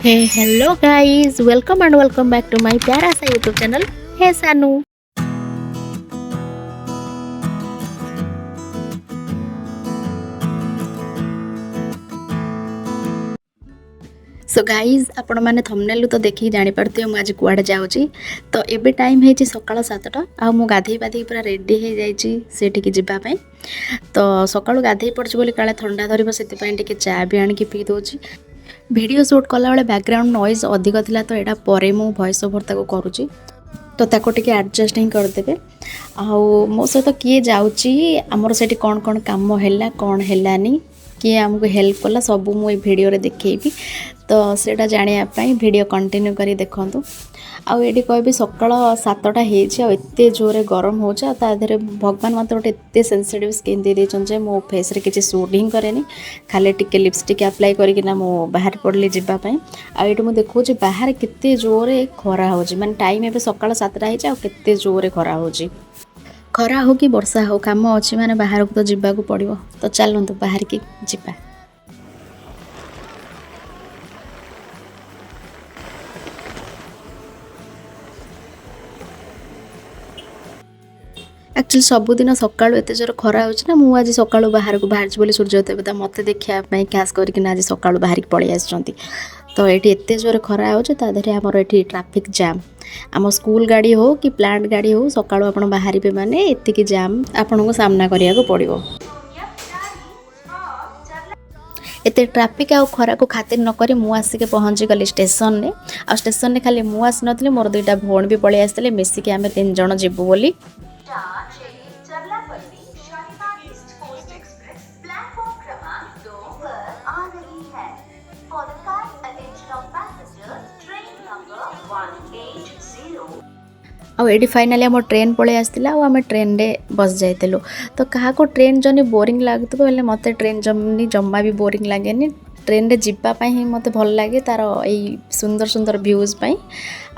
Hey, hello guys, welcome and welcome back to my प्यारा सा YouTube channel. Hey Sanu. So guys आपण मैंने thumbnail तो देखिए जानीपारे मुझे आज कुआड़े जाऊँगी। तो एबे टाइम है सकाल 7टा आ मु गाधे पाधे पूरा रेडी हो जाइए जावाई। तो सका गाधे पड़ी बोली काले थंडा धरब से चा भी आणिक पी दूची। वीडियो शूट कला बेले बैकग्राउंड नॉइज अधिक थिला तो यहाँ पर मु वॉइस ओवर ताको करुची। तो ताको टिके एडजस्ट ही करदेवे। आउ मो सहित किए जाउची आमर सेठी कौन कौन काम हैला कौन हैलानी किए आमको हेल्प कला सब मुझे भिडियो देखी। तो सेटा जानापी भिडियो कंटिन्यू करी देखु। आउे कहबी सकाल 7टा होते जोरे गरम हो ताधे भगवान मत गोटे एत सेनसीटिव स्किन दे देछन मो फेस रे किसी सूट ही करे खाली टिके लिपस्टिक अप्लाई करना मो बाहर पड़ली जावाई। आईटी मुझे देखा बाहर केते जोरे खरा हो माने टाइम ए सकाल 7टा होते जोरे खरा हो खरा हो कि वर्षा हो काम अच्छी माने बाहर को तो जावाक पड़ो। तो चलतु बाहर की जा। एक्चुअली सबुदिन सका एत जोर खरा हो मुझे आज सका बाहर को बाहर बोली सूर्य देवता मत देखापी खास करके आज सका बाहर की पलि आस। तो ये एत जोर खरा होधे आमर ये ट्राफिक जाम आम स्कूल गाड़ी हो कि प्लांट गाड़ी हो सका आप बाहर माने एतिक जाम आपन को सामना करिया पड़ो। एत ट्राफिक आ खरा को खातिर नक मु आसिक पहुँची गली स्टेशन में। आ स्टेशन में खाली मु आसी नी मोर दुईटा भौण भी पलि आसते मिसिक आम 3 जण जीवु बोली। आईटी फाइनाली आम ट्रेन पलि आसाला आम ट्रेन रे बस जाइलु। तो क्या ट्रेन जर्नी बोरिंग लगुव हेल्ले मत ट्रेन जर्नी जमा भी बोरिंग लगे। ट्रेन रे जीवाई ही मत भल लगे तार यही सुंदर सुंदर भ्यूज पाई।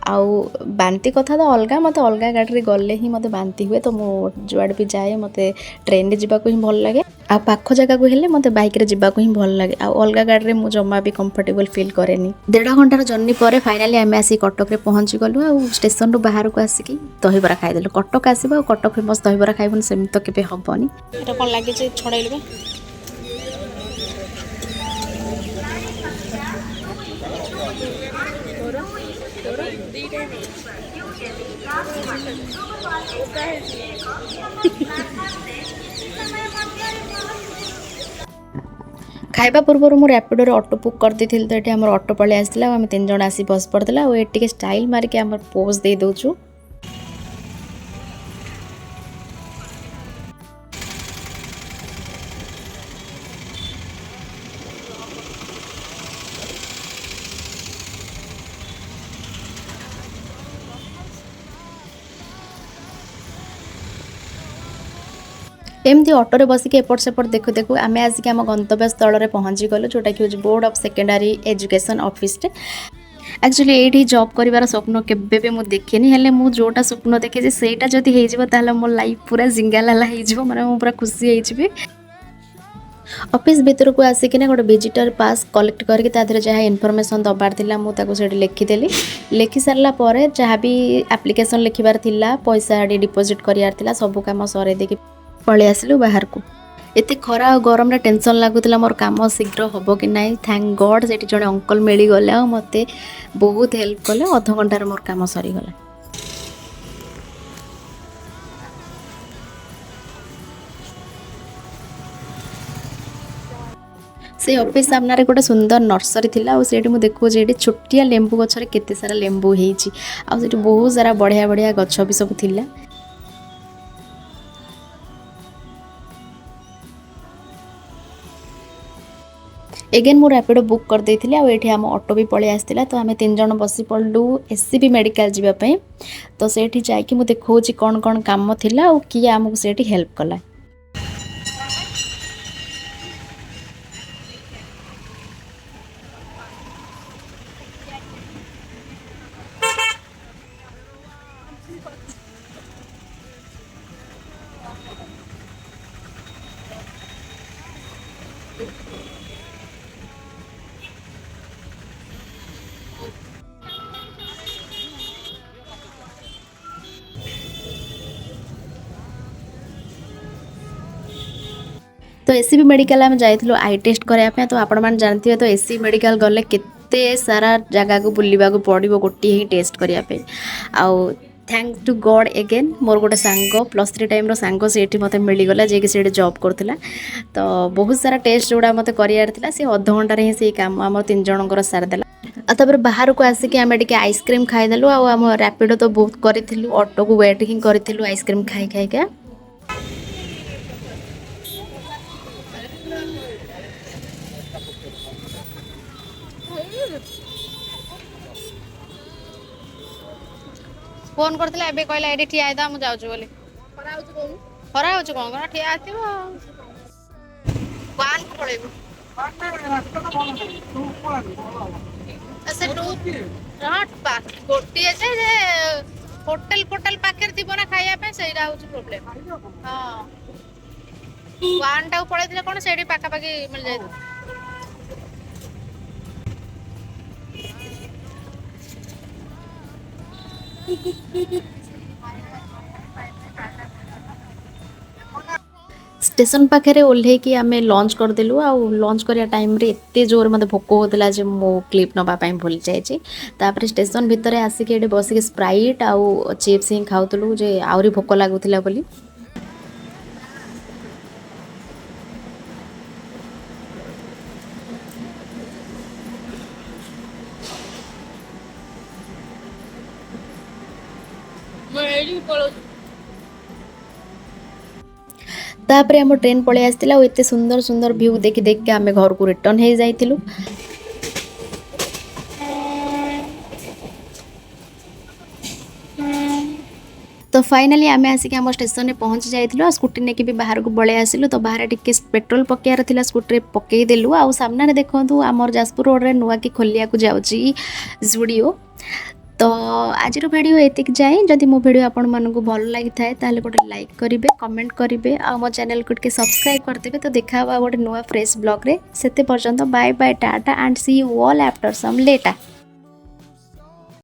आउ बांती कथा तो अलग मत अलग गाड़ी गले ही मत बांती हुए। तो मुझे भी जाए मत ट्रेन रे जावाक ही भल लगे। आ पाख जगह को हेल्ले मत बाइक रे जावाक ही भल लगे। आ अलग गाड़ी में जमा भी कंफर्टेबल फील करेनी। 1.5 घंटार जर्नी पर फाइनाली आम आसी कटक रे पहुँची गलु। आ स्टेशन रु बाहर को आसिक दहीबरा खाईदेलु। कटक आसब कटक फेमस दहीबरा खाइबन सेमती तो केबे हबनी। एटा कोन लागे जे छड़ाइलु खाइबा पूर्व मु रैपिडो ऑटो बुक कर दी थी। तो ये आम ऑटो पलि आसाला आम 3 जण आसी बस पड़देला। ये स्टाइल मारिक आम पोज दे दौचु। एमती ऑटो बसिक एपट सेपट देखु देखु आम आसिक आम गंतव्य स्थल में पहुँची गलु जोटा कि हूँ board of secondary education office. Actually ये जॉब कर स्वप्न केबे भी मुझे देखनी हेल्ले मु जोटा स्वप्न देखे सेटा जदि हो मो लाइफ पूरा जिंगालाला हो माने पूरा खुशी होइछि। ऑफिस भीतर को आसिकिना गोटे विजिटर पास कलेक्ट करके ताधरे जहाँ इनफॉरमेशन दबार थिला मुझे लिखिदेली। लिखि सारा पर जहाँ भी एप्लिकेशन लिखबार थिला पैसा डिपोजिट करार थिला सब काम सरे देकी पलि आसिलु बाहर को। एते खरा और गरम रे टेंशन लागुतला मोर काम शीघ्र होबो कि नहीं। थैंक गॉड सेठी जड़े अंकल मिली गले आ मते बहुत हेल्प कले। अध घंटार मोर काम सरी गला। से ऑफिस सामने गोटे सुंदर नर्सरी थिला। और सेठी मु देखो जे छोटिया लेंबू गछरे केते सारा लेंबू हेची। आ सेठी बहुत सारा बढ़िया बढ़िया गछ भी सब थिला। एगेन मु रैपिडो बुक कर देइथिले। आ एठी हम ऑटो भी पलि आसतिला। तो आम 3 जण बसी पड़लु एससीबी मेडिकल जीवाई। तो सेठी जाइकी मु देखौची कौन कौन काम थिला और किए आमको सेठी हेल्प कला। एससीबी मेडिकल आम जाइलु आई टेस्ट कराया तो आपण मैंने जानते तो एससी मेडिकल गले केते सारा जगह को बुलवा पड़ो गोटे ही टेस्ट करने आउ थैंक्स टू गॉड एगेन मोर गोटे सांग +3 टाइम सांग से मत मिलगला जे कि से जॉब करूला तो बहुत सारा टेस्ट जोड़ा मत कर सी अध घंटे ही से कम आम 3 जनकर सारिदेला तापर बाहर को आसिक आम टे आइसक्रीम खाईदेलु आम रैपिडो तो बहुत करूँ ऑटो को वेट ही करूँ आइसक्रीम खाई खाइका फोन करते एबे कहला एडी ठिया आइदा मु जाउछु बोली खरा होछु कोन ठिया आथिबो वान को पळेबो से टू नॉट पा गोटी जे होटल पाखे थी ना खाइया पे सेरा होछु प्रॉब्लम हां वान टा पळै दिले कोन सेडी पाका पाकी मिल जाय स्टेशन पाखे ओल्हे कि आम लंच करदेलु आ लंच करिया टाइम रे एते जोर मते भोक होतला जे मो क्लिप नबा पई भूल जायछि तापर स्टेशन भितर आसिक एडे बसिक स्प्राइट आ चिप्स ही खाउतलु जे आउरी भोक लागुथिला बोली तापर आम ट्रेन पलि आसाला एत सुंदर सुंदर व्यू देखि देखिए आम घर को रिटर्न हो जाइलु तो फाइनाली आम आसिक आम स्टेशन में पहुँची जाइलु स्कूटी नेकी भी बाहर को बड़े आसिलु तो बाहर टिके पेट्रोल पकेयार थिला स्कूटी पकईदेलु आ सामने देखु आमर जाजपुर रोड रे नुआ की खोलिया को जाउची जुडियो तो आज वीडियो एतिक जाए जदि मो वीडियो आपण मानक भल लगी थाए ताले गोटे लाइक करेंगे कमेंट करेंगे आ मो चैनल को टिके सब्सक्राइब करदेबे तो देखा गोटे नुआ फ्रेश ब्लॉग रे सेते पर्यंत बाय बाय टाटा and see you all after some letter.